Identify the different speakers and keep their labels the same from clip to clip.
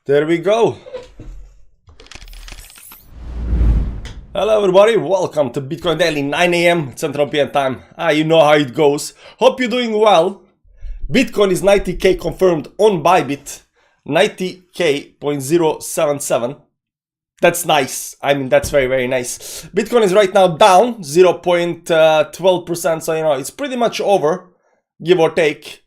Speaker 1: There we go. Hello everybody, welcome to Bitcoin Daily, 9 AM Central European Time. You know how it goes. Hope you're doing well. Bitcoin is 90k confirmed on Bybit, 90k.077. That's nice. I mean, that's very, very nice. Bitcoin is right now down 0.12%, so you know, it's pretty much over, give or take.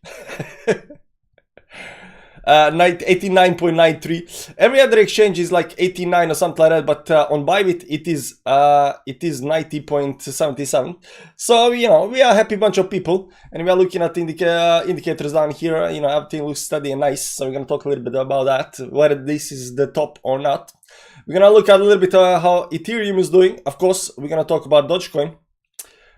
Speaker 1: 89.93. Every other exchange is like 89 or something like that, but on Bybit it is 90.77. So you know, we are a happy bunch of people, and we are looking at indicators down here. You know, everything looks steady and nice. So we're gonna talk a little bit about that, whether this is the top or not. We're gonna look at a little bit how Ethereum is doing. Of course, we're gonna talk about Dogecoin,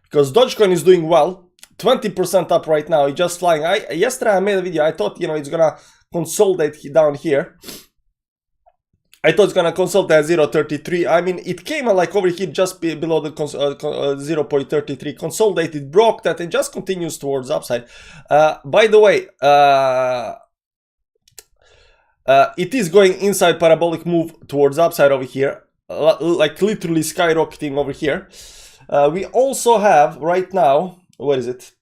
Speaker 1: because Dogecoin is doing well, 20% up right now. It's just flying. Yesterday I made a video. I thought, you know, it's gonna consolidate down here. I thought it's gonna consolidate at 0.33. I mean, it came like over here just below the 0.33, consolidated, broke that, and just continues towards upside. By the way, it is going inside parabolic move towards upside over here, like literally skyrocketing over here. We also have right now, what is it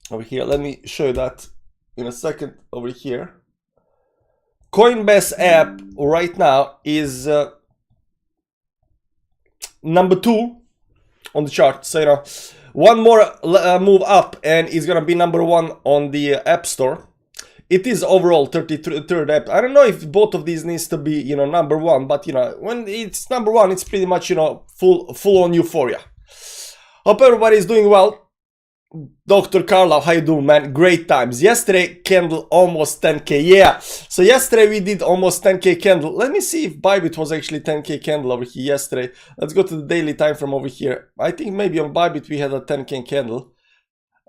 Speaker 1: over here? Let me show you that in a second. Over here, Coinbase app right now is number 2 on the chart. So you know, one more move up and it's gonna be number 1 on the app store. It is overall 33rd app. I don't know if both of these needs to be, you know, number 1, but you know, when it's number 1, it's pretty much, you know, full on euphoria. Hope everybody is doing well. Dr. Carla, how you doing, man? Great times. Yesterday candle almost 10k. Yeah, so yesterday we did almost 10k candle. Let me see if Bybit was actually 10k candle over here yesterday. Let's go to the daily time frame over here. I think maybe on Bybit we had a 10k candle.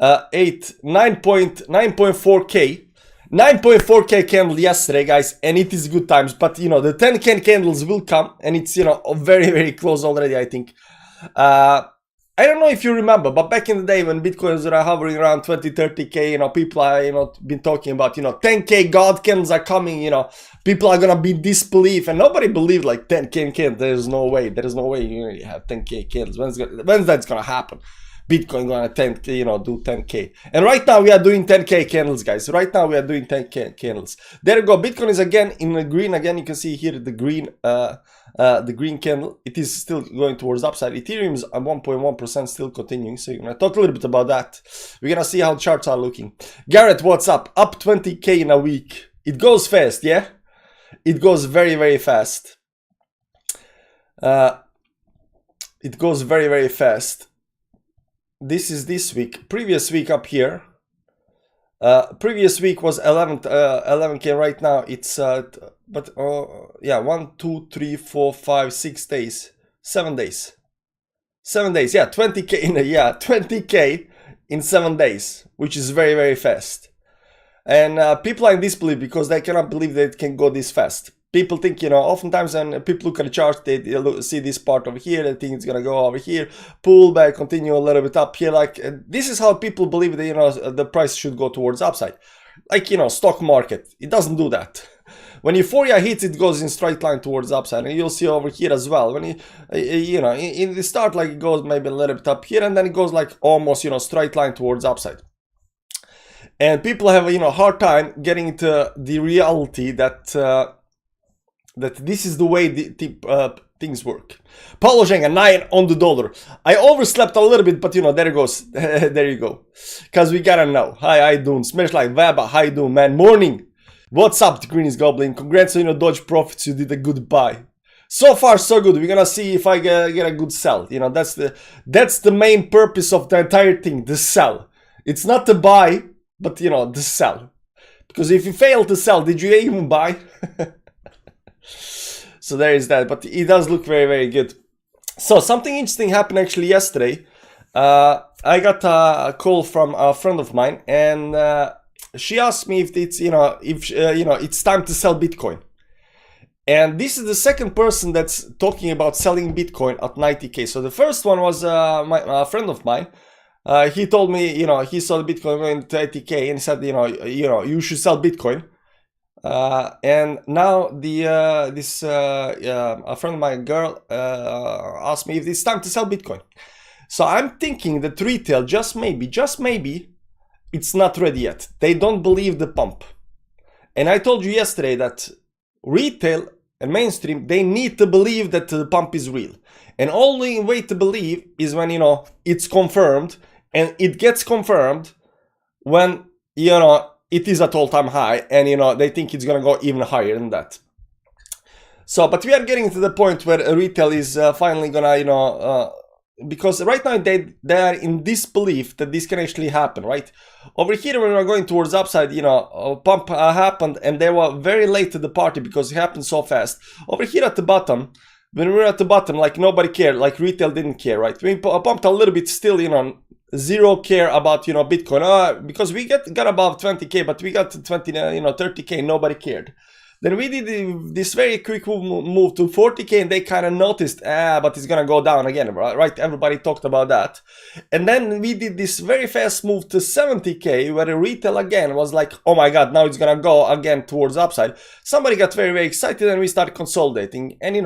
Speaker 1: 9.4k 9.4k candle yesterday, guys, and it is good times. But you know, the 10k candles will come, and it's, you know, very, very close already, I think. I don't know if you remember, but back in the day when Bitcoins were hovering around 20, 30k, you know, people are, you know, been talking about, you know, 10k God candles are coming, you know, people are gonna be in disbelief, and nobody believed like 10k candles. There's no way you really have 10k candles. When's that's gonna happen? Bitcoin gonna 10k, you know, do 10k, and right now we are doing 10k candles, guys. Right now we are doing 10k candles. There you go. Bitcoin is again in the green. Again, you can see here the green candle. It is still going towards upside. Ethereum is at 1.1% still continuing. So you're gonna talk a little bit about that. We're gonna see how charts are looking. Garrett, what's up? Up 20k in a week. It goes fast, yeah. It goes very, very fast. It goes very, very fast. This is this week. Previous week up here. Previous week was 11k. Right now it's yeah, 1, 2, 3, 4, 5, 6 days, 7 days. 7 days. Yeah, 20k in a, yeah, 20k in 7 days, which is very, very fast. And people are in disbelief because they cannot believe that it can go this fast. People think, you know, oftentimes when people look at the chart, they see this part over here, they think it's gonna go over here, pull back, continue a little bit up here. Like, this is how people believe that, you know, the price should go towards upside. Like, you know, stock market, it doesn't do that. When euphoria hits, it goes in straight line towards upside, and you'll see over here as well. When you know, in the start, like, it goes maybe a little bit up here, and then it goes like almost, you know, straight line towards upside. And people have, you know, hard time getting into the reality that that this is the way things work. Paulo Zhenga, 9 on the dollar. I overslept a little bit, but you know, there it goes. There you go. Because we gotta know. Hi, how you doing? Smash like Vaba, how you doing, man? Morning. What's up, the Green is Goblin? Congrats on your Doge profits. You did a good buy. So far, so good. We're gonna see if I get a good sell. You know, that's the main purpose of the entire thing, the sell. It's not to buy, but you know, the sell. Because if you fail to sell, did you even buy? So there is that, but it does look very, very good. So something interesting happened actually yesterday. I got a call from a friend of mine, and she asked me if it's, you know, it's time to sell Bitcoin. And this is the second person that's talking about selling Bitcoin at 90k. So the first one was a friend of mine. He told me, you know, he saw the Bitcoin going to 80k, and he said, you know, you should sell Bitcoin. And now a friend of my girl asked me if it's time to sell Bitcoin. So I'm thinking that retail, just maybe, it's not ready yet. They don't believe the pump. And I told you yesterday that retail and mainstream, they need to believe that the pump is real. And only way to believe is when, it's confirmed, and it gets confirmed when, it is at all-time high, and, they think it's gonna go even higher than that. So, but we are getting to the point where retail is finally gonna, because right now they are in disbelief that this can actually happen, right? Over here, when we are going towards upside, a pump happened, and they were very late to the party because it happened so fast. Over here at the bottom, when we were at the bottom, like nobody cared, like retail didn't care, right? We pumped a little bit still, zero care about, Bitcoin, because we got above 20K, but we got to 30K, nobody cared. Then we did this very quick move to 40K, and they kind of noticed, but it's gonna go down again, right? Everybody talked about that. And then we did this very fast move to 70K, where the retail again was like, oh my god, now it's gonna go again towards upside. Somebody got very, very excited, and we started consolidating. And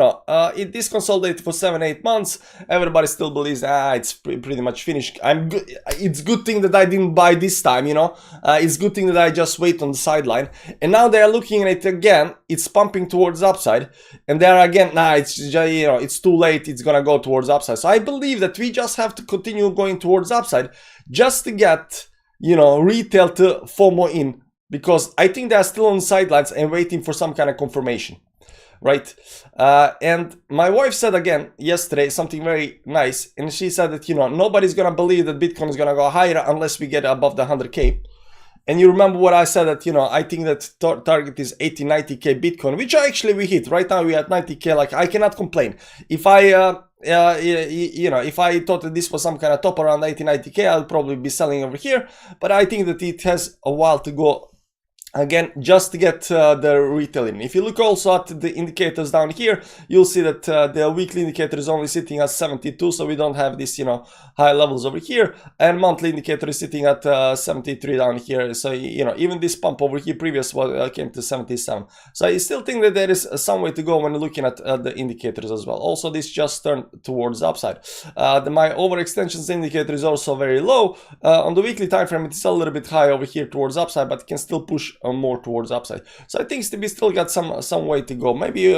Speaker 1: this consolidated for 7-8 months. Everybody still believes, it's pretty much finished. It's good thing that I didn't buy this time, it's good thing that I just wait on the sideline. And now they are looking at it again. It's pumping towards upside, and there again, it's just, it's too late, it's gonna go towards upside. So I believe that we just have to continue going towards upside just to get, retail to FOMO in, because I think they're still on the sidelines and waiting for some kind of confirmation, right? And my wife said again yesterday something very nice, and she said that, nobody's gonna believe that Bitcoin is gonna go higher unless we get above the 100K. And you remember what I said, that, I think that target is 80, 90K Bitcoin, which actually we hit. Right now we're at 90K, like I cannot complain. If I, if I thought that this was some kind of top around 80, 90K, I'll probably be selling over here. But I think that it has a while to go. Again, just to get the retail in. If you look also at the indicators down here, you'll see that the weekly indicator is only sitting at 72, so we don't have this, high levels over here. And monthly indicator is sitting at 73 down here. So, even this pump over here previous came to 77. So I still think that there is some way to go when looking at the indicators as well. Also, this just turned towards upside. My overextensions indicator is also very low. On the weekly time frame, it's a little bit high over here towards upside, but it can still push more towards upside. So I think we still got some way to go. Maybe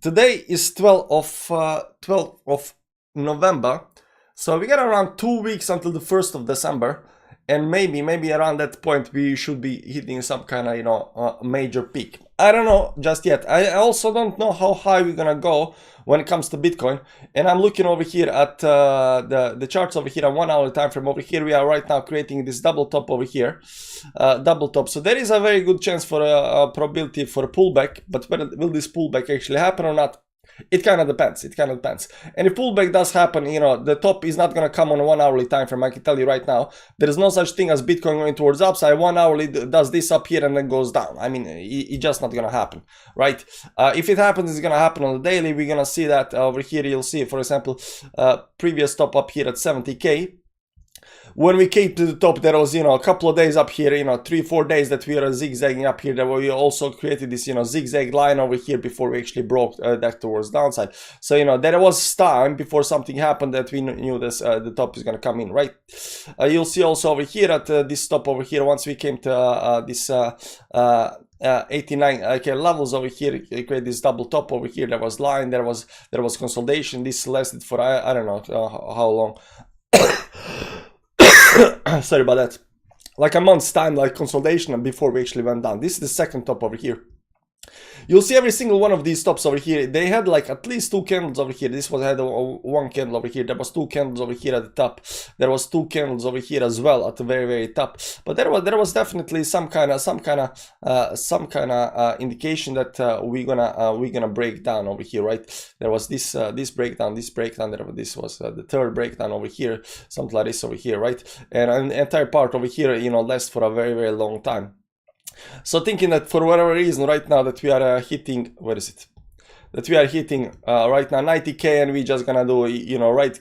Speaker 1: today is 12th of November, so we got around 2 weeks until the 1st of December, and maybe around that point we should be hitting some kind of major peak. I don't know just yet. I also don't know how high we're gonna go when it comes to Bitcoin. And I'm looking over here at the charts over here on 1 hour time frame. Over here we are right now creating this double top over here, double top. So there is a very good chance for a probability for a pullback. But will this pullback actually happen or not? It kind of depends. And if pullback does happen, the top is not going to come on a 1 hourly time frame. I can tell you right now, there is no such thing as Bitcoin going towards upside. 1 hourly does this up here and then goes down. I mean, it's just not going to happen, right? If it happens, it's going to happen on the daily. We're going to see that over here. You'll see, for example, previous top up here at 70K. When we came to the top, there was, a couple of days up here, 3-4 days that we were zigzagging up here. That we also created this, zigzag line over here before we actually broke that towards downside. So, there was time before something happened that we knew this, the top is going to come in, right? You'll see also over here at this top over here, once we came to this 89K levels over here, create this double top over here. There was line, there was consolidation. This lasted for I don't know how long. Sorry about that. Like a month's time, like consolidation before we actually went down. This is the second top over here. You'll see every single one of these tops over here. They had like at least 2 candles over here. This was had one candle over here. There was 2 candles over here at the top. There was 2 candles over here as well at the very, very top. But there was definitely some kind of indication that we're gonna break down over here, right? There was this breakdown. This was the third breakdown over here, something like this over here, right? And an entire part over here, lasts for a very, very long time. So thinking that for whatever reason right now that we are hitting, where is it? That we are hitting right now 90K, and we just gonna do, right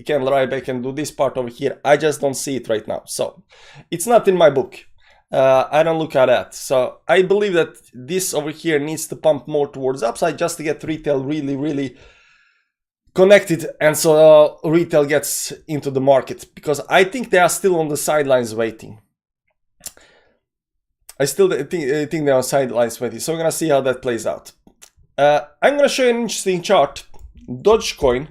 Speaker 1: candle right back and do this part over here. I just don't see it right now. So it's not in my book. I don't look at that. So I believe that this over here needs to pump more towards upside just to get retail really connected, and so retail gets into the market, because I think they are still on the sidelines waiting. I still think they're on sidelines waiting. So we're gonna see how that plays out. I'm gonna show you an interesting chart. Dogecoin,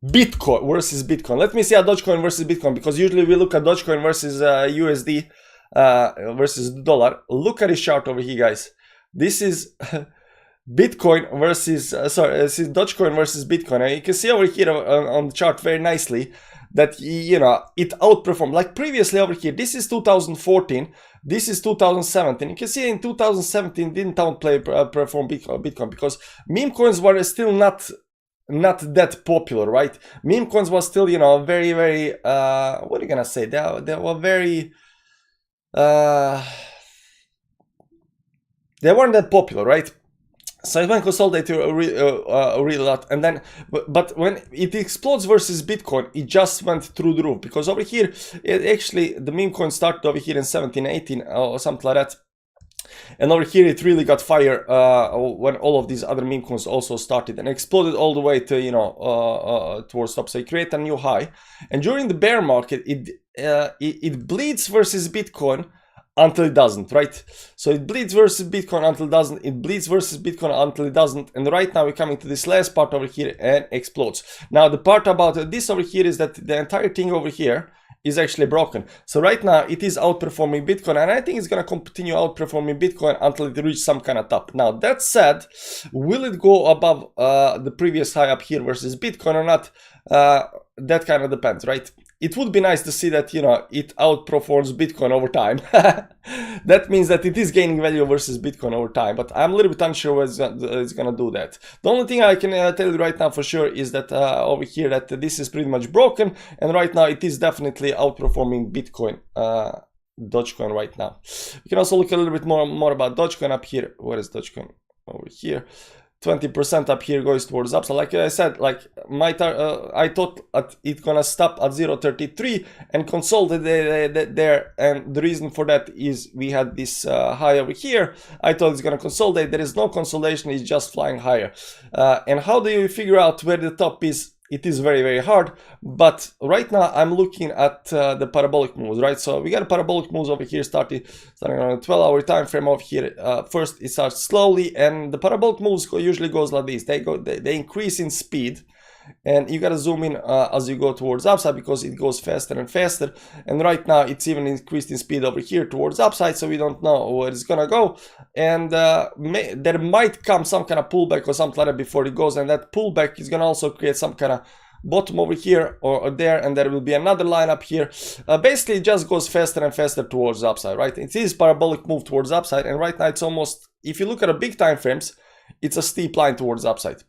Speaker 1: Bitcoin versus Bitcoin. Let me see how Dogecoin versus Bitcoin, because usually we look at Dogecoin versus USD versus dollar. Look at this chart over here, guys. This is Bitcoin versus this is Dogecoin versus Bitcoin. And you can see over here on the chart very nicely that, you know, it outperformed. Like previously over here, this is 2014, this is 2017. You can see in 2017 didn't outperform Bitcoin because meme coins were still not that popular, right? Meme coins was still, you know, very what are you gonna say? They were very they weren't that popular, right? So it went consolidated a real lot, and then, but when it explodes versus Bitcoin, it just went through the roof, because over here, actually, the meme coin started over here in 17, 18 or something like that. And over here, it really got fire when all of these other meme coins also started and exploded all the way to, you know, towards top. So it created a new high. And during the bear market, it bleeds versus Bitcoin until it doesn't, right? So it bleeds versus Bitcoin until it doesn't, it bleeds versus Bitcoin until it doesn't, and right now we're coming to this last part over here and explodes. Now the part about this over here is that the entire thing over here is actually broken. So right now it is outperforming Bitcoin, and I think it's gonna continue outperforming Bitcoin until it reaches some kind of top. Now that said, will it go above the previous high up here versus Bitcoin or not? That kind of depends, right? It would be nice to see that, you know, it outperforms Bitcoin over time. That means that it is gaining value versus Bitcoin over time, but I'm a little bit unsure whether it's gonna do that. The only thing I can tell you right now for sure is that over here that this is pretty much broken, and right now it is definitely outperforming Bitcoin, Dogecoin right now. We can also look a little bit more about Dogecoin up here. Where is Dogecoin? Over here. 20% up here goes towards upside. Like I said, like I thought it's gonna stop at 0.33 and consolidate there, and the reason for that is we had this high over here. I thought it's gonna consolidate. There is no consolidation, it's just flying higher. And how do you figure out where the top is? It is very hard, but right now I'm looking at the parabolic moves, right? So we got a parabolic moves over here starting on a 12-hour time frame over here. First it starts slowly, and the parabolic moves usually goes like this. They increase in speed, and you gotta zoom in as you go towards upside, because it goes faster and faster. And right now it's even increased in speed over here towards upside, so we don't know where it's gonna go. And there might come some kind of pullback or something like that before it goes, and that pullback is gonna also create some kind of bottom over here or there, and there will be another line up here. Basically it just goes faster and faster towards upside, right? It is parabolic move towards upside, and right now it's almost, if you look at the big time frames, it's a steep line towards upside.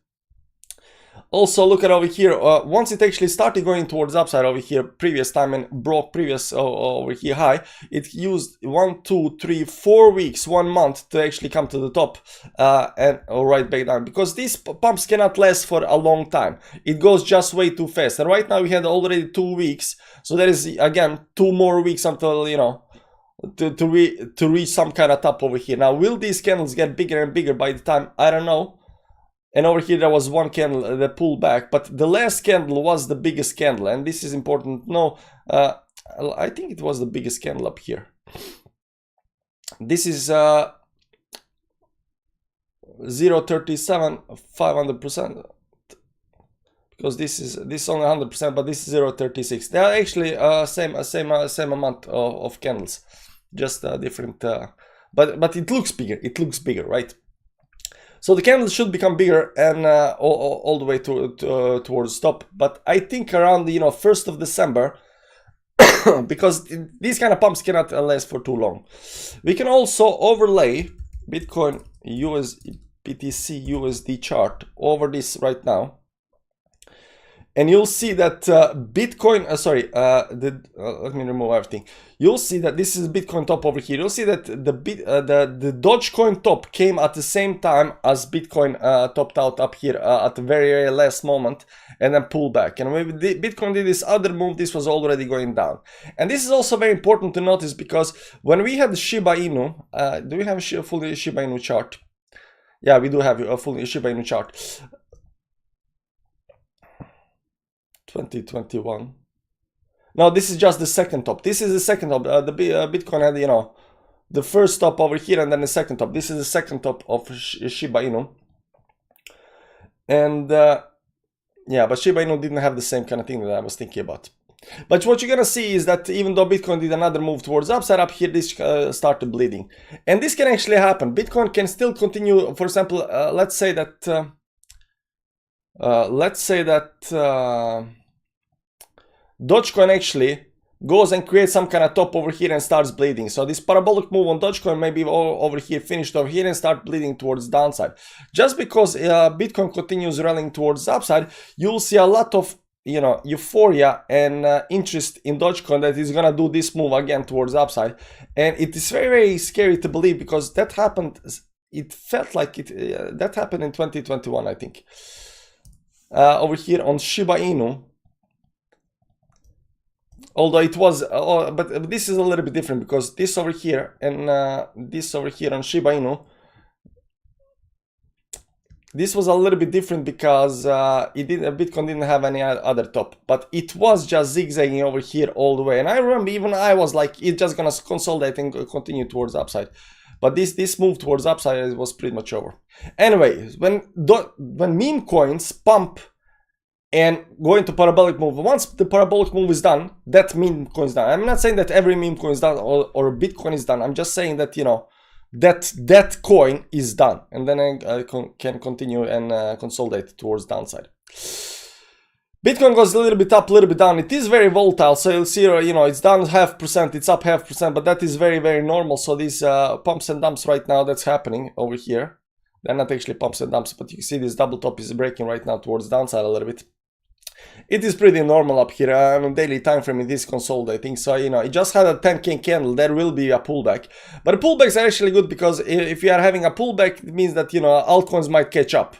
Speaker 1: Also look at over here, once it actually started going towards upside over here previous time and broke previous over here high, it used 1, 2, 3, 4 weeks, 1 month to actually come to the top and right back down, because these pumps cannot last for a long time. It goes just way too fast, and right now we had already 2 weeks, so there is again 2 more weeks until, you know, to reach some kind of top over here. Now will these candles get bigger and bigger by the time? I don't know. And over here there was one candle that pulled back, but the last candle was the biggest candle, and this is important. No, I think it was the biggest candle up here. This is 0.37, 500%, because this is only 100%, but this is 0.36. They are actually same amount of candles, just different. But it looks bigger. It looks bigger, right? So the candle should become bigger and all the way towards top. But I think around, you know, 1st of December, because these kind of pumps cannot last for too long. We can also overlay Bitcoin BTC USD chart over this right now. and you'll see that Bitcoin, let me remove everything. You'll see that this is Bitcoin top over here. You'll see that the Dogecoin top came at the same time as Bitcoin topped out up here at the very, very last moment, and then pulled back. And when Bitcoin did this other move, this was already going down. And this is also very important to notice, because when we had the Shiba Inu, do we have a full Shiba Inu chart? Yeah, we do have a full Shiba Inu chart. 2021. No, this is just the second top. This is the second top. The Bitcoin had, you know, the first top over here and then the second top. This is the second top of Shiba Inu. And yeah, but Shiba Inu didn't have the same kind of thing that I was thinking about. But what you're gonna see is that even though Bitcoin did another move towards upside up here, this started bleeding. And this can actually happen. Bitcoin can still continue. For example, let's say that Dogecoin actually goes and creates some kind of top over here and starts bleeding. So this parabolic move on Dogecoin may be over here, finished over here, and start bleeding towards downside. Just because Bitcoin continues rallying towards the upside, you'll see a lot of, you know, euphoria and interest in Dogecoin that is gonna do this move again towards the upside. And it is very, very scary to believe, because that happened. It felt like it that happened in 2021, I think. Over here on Shiba Inu. Although it was, but this is a little bit different, because this over here and this over here on Shiba Inu, this was a little bit different because Bitcoin didn't have any other top, but it was just zigzagging over here all the way. And I remember even I was like, it's just gonna consolidate and continue towards upside. But this move towards upside was pretty much over. Anyway, when meme coins pump and go into parabolic move, once the parabolic move is done, that meme coin is done. I'm not saying that every meme coin is done or Bitcoin is done. I'm just saying that, you know, that coin is done, and then I can continue and consolidate towards downside. Bitcoin goes a little bit up, a little bit down. It is very volatile, so you'll see, you know, it's down 0.5%, it's up 0.5%, but that is very, very normal. So these pumps and dumps right now, that's happening over here. They're not actually pumps and dumps, but you can see this double top is breaking right now towards downside a little bit. It is pretty normal up here on a daily time frame. It is consolidating, so you know, it just had a 10K candle. There will be a pullback, but the pullbacks are actually good, because if you are having a pullback, it means that, you know, altcoins might catch up.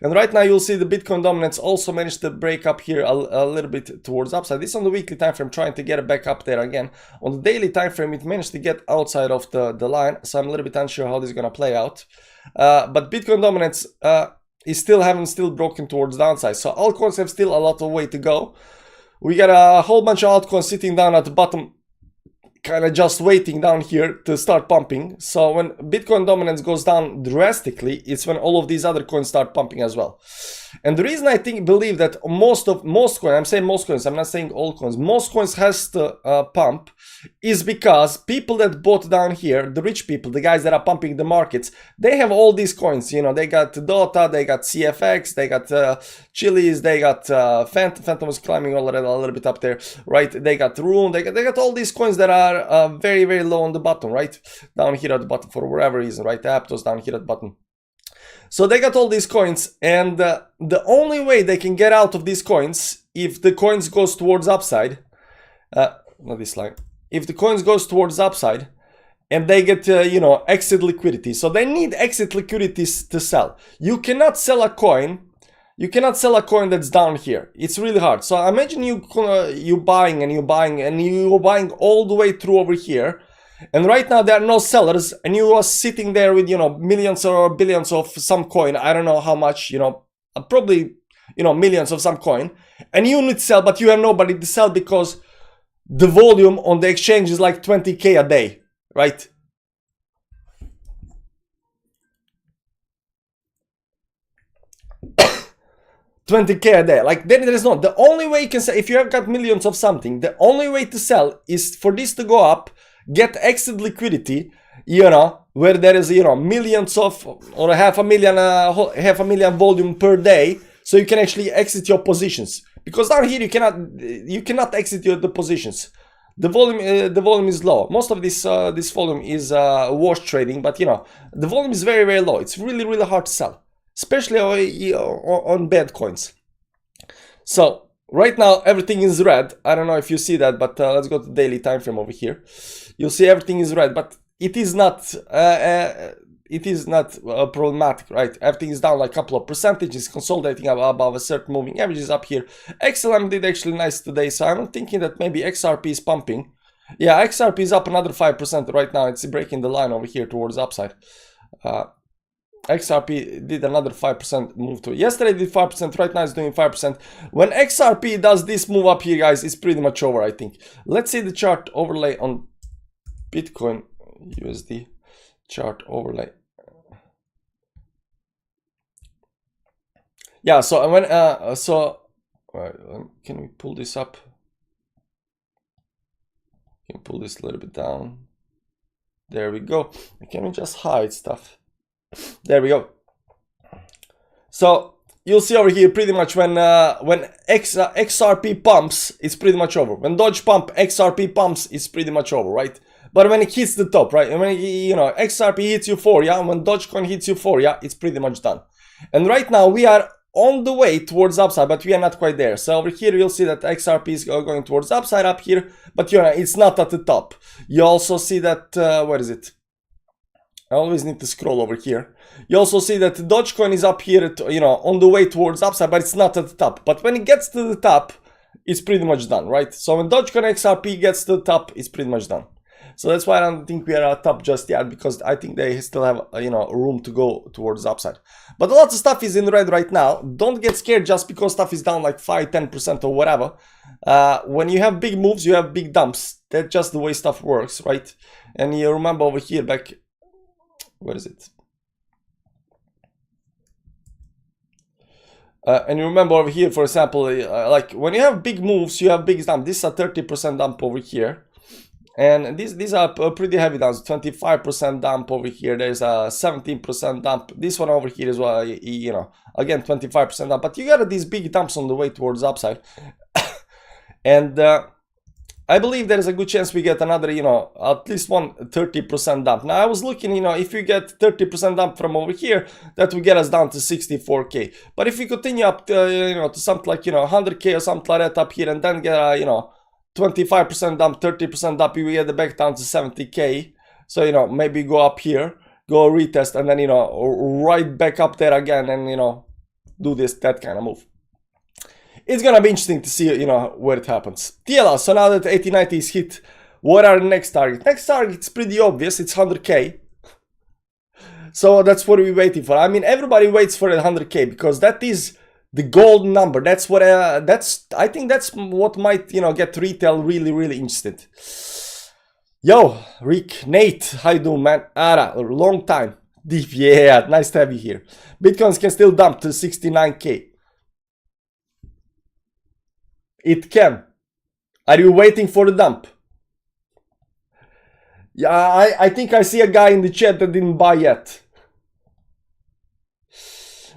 Speaker 1: And right now you'll see the Bitcoin dominance also managed to break up here a little bit towards upside. This on the weekly time frame, trying to get it back up there again. On the daily time frame, it managed to get outside of the line, so I'm a little bit unsure how this is gonna play out. But Bitcoin dominance is still broken towards downside. So altcoins have still a lot of way to go. We got a whole bunch of altcoins sitting down at the bottom, kind of just waiting down here to start pumping. So when Bitcoin dominance goes down drastically, it's when all of these other coins start pumping as well. And the reason I believe that most coins, I'm saying most coins, I'm not saying all coins, most coins has to pump, is because people that bought down here, the rich people, the guys that are pumping the markets, they have all these coins. You know, they got Dota, they got CFX, they got Chili's, they got Phantom was climbing already a little bit up there, right? They got Rune, they got all these coins that are very, very low on the bottom, right? Down here at the bottom for whatever reason, right? The Aptos down here at the bottom. So they got all these coins, and the only way they can get out of these coins, if the coins goes towards upside, not this line, if the coins goes towards upside, and they get, you know, exit liquidity. So they need exit liquidities to sell. You cannot sell a coin. You cannot sell a coin that's down here. It's really hard. So imagine you buying all the way through over here. And right now there are no sellers, and you are sitting there with, you know, millions or billions of some coin. I don't know how much, you know, probably, you know, millions of some coin. And you need to sell, but you have nobody to sell because the volume on the exchange is like 20K a day, right? $20K a day. Like there is not. The only way you can sell, if you have got millions of something, the only way to sell is for this to go up, get exit liquidity, you know, where there is, you know, millions of, or half a million volume per day, so you can actually exit your positions. Because down here you cannot exit the positions. The volume is low. Most of this volume is wash trading, but you know, the volume is very, very low. It's really, really hard to sell, especially on bad coins. So right now everything is red. I don't know if you see that, but let's go to daily time frame over here. You'll see everything is red, but it is not problematic, right? Everything is down like a couple of percentages, consolidating above a certain moving averages up here. XLM did actually nice today, so I'm thinking that maybe XRP is pumping. Yeah, XRP is up another 5% right now. It's breaking the line over here towards upside. XRP did another 5% move to yesterday did 5%, right now it's doing 5%. When XRP does this move up here, guys, it's pretty much over, I think. Let's see the chart overlay on Bitcoin USD chart overlay. Yeah, so when can we pull this up? Can pull this a little bit down. There we go. Can we just hide stuff? There we go. So you'll see over here pretty much when XRP pumps, it's pretty much over. When Doge pump, XRP pumps, it's pretty much over, right? But when it hits the top, right? And when XRP hits euphoria, when Dogecoin hits euphoria, it's pretty much done. And right now we are on the way towards upside, but we are not quite there. So over here you'll see that XRP is going towards upside up here, but it's not at the top. You also see that what is it? I always need to scroll over here. You also see that Dogecoin is up here, on the way towards upside, but it's not at the top. But when it gets to the top, it's pretty much done, right? So when Dogecoin XRP gets to the top, it's pretty much done. So that's why I don't think we are at top just yet, because I think they still have, room to go towards upside. But a lot of stuff is in red right now. Don't get scared just because stuff is down like 5-10% or whatever. When you have big moves, you have big dumps. That's just the way stuff works, right? And you remember over here back, where is it? And you remember over here, for example, like when you have big moves, you have big dump. This is a 30% dump over here. And these are pretty heavy dumps. 25% dump over here. There's a 17% dump. This one over here is well, again 25% dump. But you got these big dumps on the way towards upside. And I believe there is a good chance we get another, at least one 30% dump. Now I was looking, if you get 30% dump from over here, that will get us down to 64K. But if we continue up to, to something like, 100K or something like that up here, and then get, 25% dump, 30% dump, we get back down to 70K. So, maybe go up here, go retest, and then, right back up there again and, do that kind of move. It's gonna be interesting to see, where it happens. TLR, so now that 8090 is hit, what are the next targets? Next target is pretty obvious, it's 100K. So that's what we're waiting for. I mean, everybody waits for 100K because that is the golden number. That's what, I think that's what might, get retail really, really interested. Yo, Rick, Nate, how you doing, man? Ara, long time. Deep, yeah, nice to have you here. Bitcoins can still dump to 69K. It can. Are you waiting for the dump? Yeah, I think I see a guy in the chat that didn't buy yet.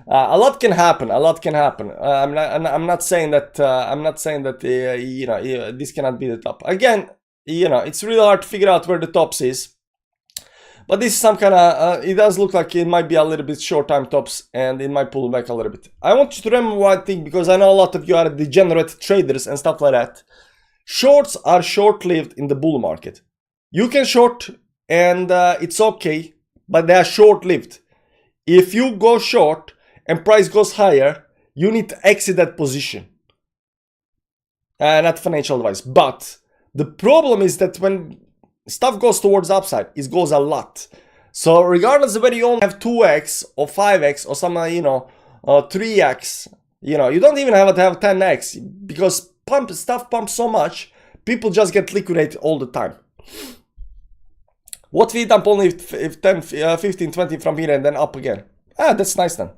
Speaker 1: A lot can happen. A lot can happen. I'm not saying that. This cannot be the top. Again, it's really hard to figure out where the tops is. But this is some kind of, it does look like it might be a little bit short time tops and it might pull back a little bit. I want you to remember one thing, because I know a lot of you are degenerate traders and stuff like that. Shorts are short-lived in the bull market. You can short and it's okay, but they are short-lived. If you go short and price goes higher, you need to exit that position. Not financial advice, but the problem is that when stuff goes towards upside, it goes a lot. So regardless of whether you only have 2x or 5x or some 3x, you don't even have to have 10x, because stuff pumps so much, people just get liquidated all the time. What we dump only if 10, 15, 20 from here and then up again. That's nice then.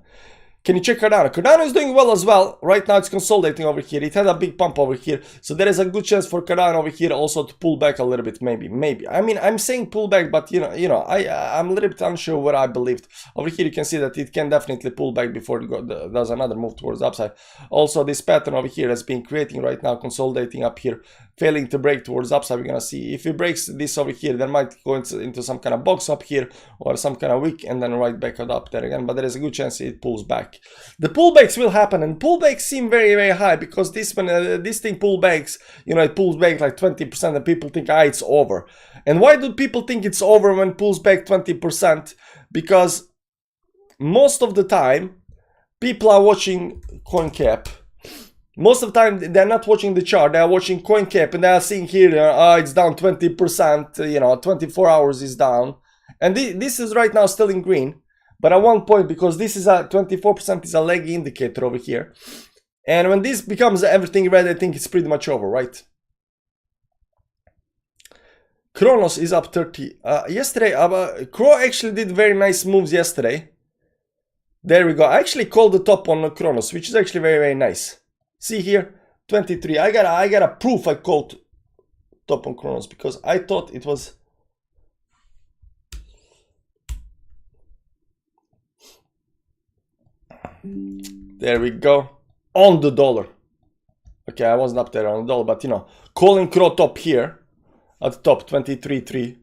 Speaker 1: Can you check Cardano? Cardano is doing well as well. Right now it's consolidating over here. It had a big pump over here. So there is a good chance for Cardano over here also to pull back a little bit, maybe. I mean, I'm saying pull back, but I'm a little bit unsure what I believed. Over here you can see that it can definitely pull back before it does another move towards upside. Also, this pattern over here has been creating right now, consolidating up here, failing to break towards upside. We're gonna see if it breaks this over here, then might go into some kind of box up here or some kind of wick and then right back up there again. But there is a good chance it pulls back. pullback. The pullbacks will happen, and pullbacks seem very, very high because when this thing pullbacks, it pulls back like 20%, and people think, it's over. And why do people think it's over when it pulls back 20%? Because most of the time, people are watching CoinCap. Most of the time, they're not watching the chart. They're watching CoinCap, and they're seeing here, it's down 20%. 24 hours is down, and this is right now still in green. But at one point, because this is a 24% is a lag indicator over here, and when this becomes everything red, I think it's pretty much over, right? Kronos is up 30. Yesterday, Crow actually did very nice moves yesterday. There we go. I actually called the top on Kronos, which is actually very, very nice. See here, 23. I got a proof I called top on Kronos because I thought it was. There we go. On the dollar. Okay, I wasn't up there on the dollar, but calling Crow top here at the top, 23.3.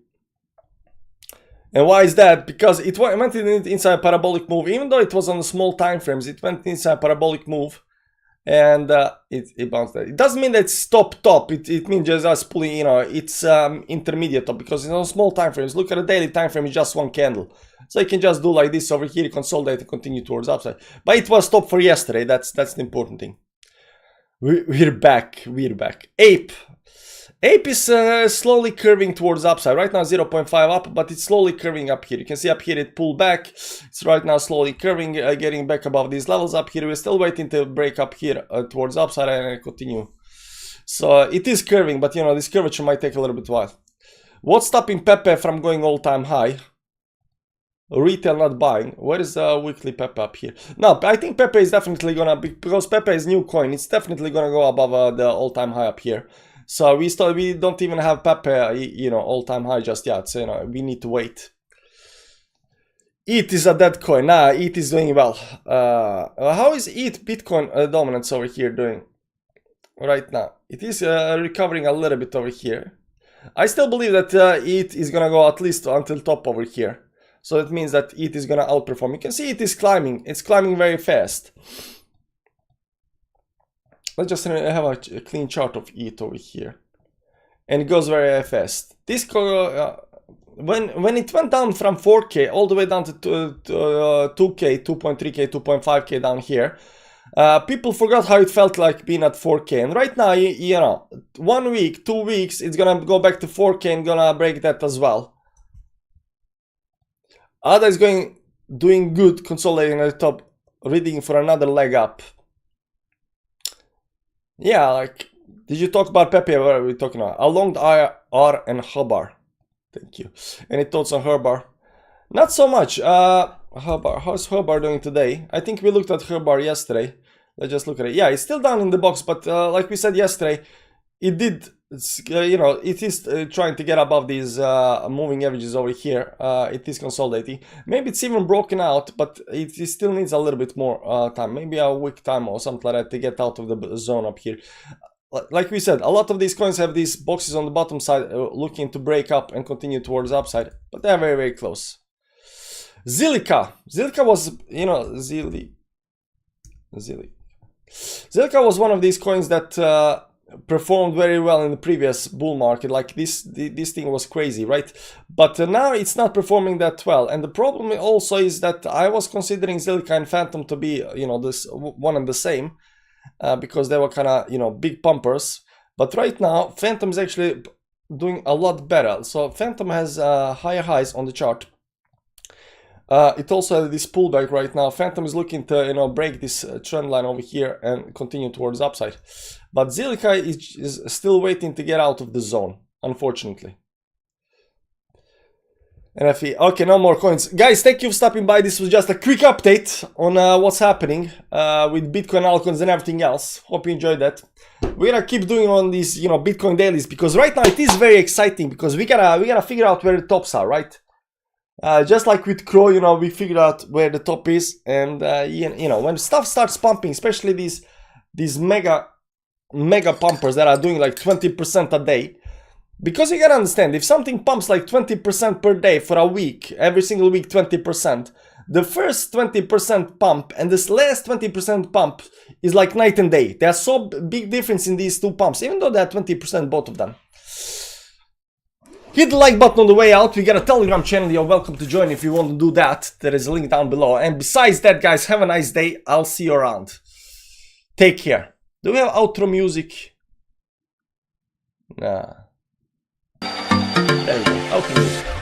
Speaker 1: And why is that? Because it went inside a parabolic move, even though it was on the small time frames. It went inside a parabolic move. And it bounced there. It doesn't mean that it's top. It means just us pulling, it's intermediate top because it's on small time frames. Look at the daily time frame, it's just one candle. So you can just do like this over here, consolidate and continue towards upside. But it was top for yesterday. That's the important thing. We're back. Ape is slowly curving towards upside. Right now 0.5 up, but it's slowly curving up here. You can see up here it pulled back. It's right now slowly curving, getting back above these levels up here. We're still waiting to break up here towards upside and continue. So it is curving, but this curvature might take a little bit while. What's stopping Pepe from going all-time high? Retail not buying. Where is the weekly Pepe up here? No, I think Pepe is definitely gonna be, because Pepe is new coin. It's definitely gonna go above the all-time high up here. So we don't even have Pepe, all-time high just yet. So we need to wait. ETH is a dead coin. Nah, ETH is doing well. How is ETH Bitcoin dominance over here doing right now? It is recovering a little bit over here. I still believe that ETH is gonna go at least until top over here. So that means that ETH is gonna outperform. You can see it is climbing. It's climbing very fast. Let's just have a clean chart of ETH over here, and it goes very fast. This when it went down from 4K all the way down to 2K, 2.3K, 2.5K down here, people forgot how it felt like being at 4K. And right now, 1 week, 2 weeks, it's gonna go back to 4K and gonna break that as well. ADA is doing good, consolidating at the top, reading for another leg up. Yeah, did you talk about Pepe? What are we talking about? Along the R and Herbar. Thank you. Any thoughts on Herbar? Not so much. Herbar. How's Herbar doing today? I think we looked at Herbar yesterday. Let's just look at it. Yeah, it's still down in the box, but like we said yesterday, it did. It is trying to get above these moving averages over here. It is consolidating. Maybe it's even broken out, but it still needs a little bit more time. Maybe a week time or something like that to get out of the zone up here. Like we said, a lot of these coins have these boxes on the bottom side looking to break up and continue towards upside, but they're very, very close. Zilliqa was, Zilliqa was one of these coins that performed very well in the previous bull market. Like this thing was crazy, right? But now it's not performing that well. And the problem also is that I was considering Zilliqa and Phantom to be, this one and the same, because they were kind of, big pumpers. But right now, Phantom is actually doing a lot better. So Phantom has higher highs on the chart. It also has this pullback right now. Phantom is looking to break this trend line over here and continue towards upside. But Zilliqa is still waiting to get out of the zone, unfortunately. NFE. Okay, no more coins. Guys, thank you for stopping by. This was just a quick update on what's happening with Bitcoin, altcoins, and everything else. Hope you enjoyed that. We're gonna keep doing on these, Bitcoin dailies, because right now it is very exciting, because we gotta figure out where the tops are, right? Just like with Crow, we figured out where the top is, and when stuff starts pumping, especially these mega pumpers that are doing like 20% a day, because you gotta understand, if something pumps like 20% per day for a week, every single week 20%, the first 20% pump and this last 20% pump is like night and day. There's so big difference in these two pumps, even though they're 20% both of them. Hit the like button on the way out. We got a Telegram channel. You're welcome to join if you want to do that. There is a link down below. And besides that, guys, have a nice day. I'll see you around. Take care. Do we have outro music? Nah. There we go. Outro music.